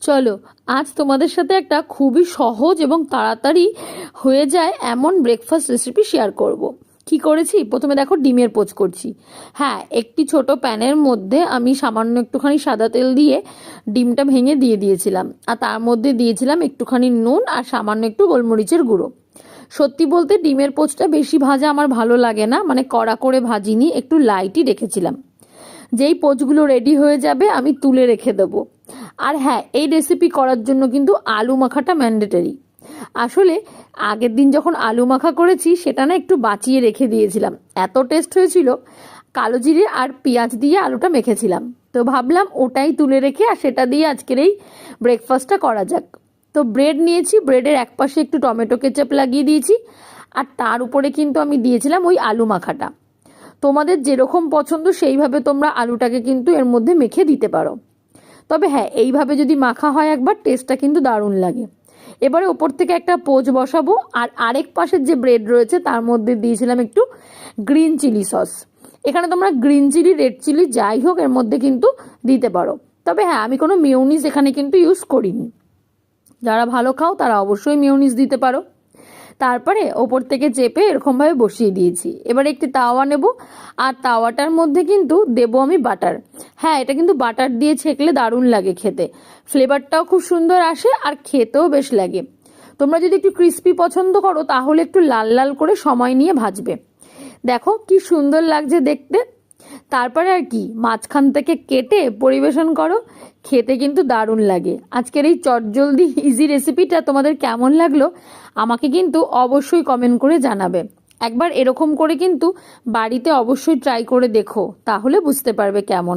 চলো আজ তোমাদের সাথে একটা খুবই সহজ এবং তাড়াতাড়ি হয়ে যায় এমন ব্রেকফাস্ট রেসিপি শেয়ার করব। কি করেছি, প্রথমে দেখো ডিমের পোচ করছি। হ্যাঁ, একটি ছোট প্যানের মধ্যে আমি সামান্য একটুখানি সাদা তেল দিয়ে ডিমটা ভেঙে দিয়ে দিয়েছিলাম, আর তার মধ্যে দিয়েছিলাম একটুখানি নুন আর সামান্য একটু গোলমরিচের গুঁড়ো। সত্যি বলতে ডিমের পোচটা বেশি ভাজা আমার ভালো লাগে না, মানে কড়া করে ভাজিনি, একটু লাইটই রেখেছিলাম। যেই পোচগুলো রেডি হয়ে যাবে আমি তুলে রেখে দেবো। আর হ্যাঁ, এই রেসিপি করার জন্য কিন্তু আলু মাখাটা ম্যান্ডেটরি। আসলে আগের দিন যখন আলু মাখা করেছি সেটা না একটু বাঁচিয়ে রেখে দিয়েছিলাম, এত টেস্ট হয়েছিল। কালো জিরে আর পেঁয়াজ দিয়ে আলুটা মেখেছিলাম, তো ভাবলাম ওটাই তুলে রেখে আর সেটা দিয়ে আজকের এই ব্রেকফাস্টটা করা যাক। তো ব্রেড নিয়েছি, ব্রেডের এক পাশে একটু টমেটো কেচাপ লাগিয়ে দিয়েছি, আর তার উপরে কিন্তু আমি দিয়েছিলাম ওই আলু মাখাটা। তোমাদের যেরকম পছন্দ সেইভাবে তোমরা আলুটাকে কিন্তু এর মধ্যে মেখে দিতে পারো। তবে হ্যাঁ, এইভাবে যদি মাখা হয় একবার, টেস্টটা কিন্তু দারুণ লাগে। এবারে ওপর থেকে একটা পোচ বসাবো, আর আরেক পাশের যে ব্রেড রয়েছে তার মধ্যে দিয়েছিলাম একটু গ্রিন চিলি সস। এখানে তোমরা গ্রিন চিলি, রেড চিলি যাই হোক এর মধ্যে কিন্তু দিতে পারো। তবে হ্যাঁ, আমি কোনো মেয়োনিজ এখানে কিন্তু ইউজ করিনি। যারা ভালো খাও তারা অবশ্যই মেয়োনিজ দিতে পারো। তারপরে ওপর থেকে চেপে এরকমভাবে বসিয়ে দিয়েছি। এবার একটি তাওয়া নেব, আর তাওয়াটার মধ্যে কিন্তু দেবো আমি বাটার। হ্যাঁ, এটা কিন্তু বাটার দিয়ে ছেঁকলে দারুণ লাগে খেতে, ফ্লেভারটাও খুব সুন্দর আসে আর খেতেও বেশ লাগে। তোমরা যদি একটু ক্রিস্পি পছন্দ করো তাহলে একটু লাল লাল করে সময় নিয়ে ভাজবে। দেখো কি সুন্দর লাগছে দেখতে। তারপরে আর কি, মাঝখান থেকে কেটে পরিবেশন করো, খেতে কিন্তু দারুণ লাগে। আজকের এই চটজলদি ইজি রেসিপিটা তোমাদের কেমন লাগলো আমাকে কিন্তু অবশ্যই কমেন্ট করে জানাবে। একবার এরকম করে কিন্তু বাড়িতে অবশ্যই ট্রাই করে দেখো, তাহলে বুঝতে পারবে কেমন।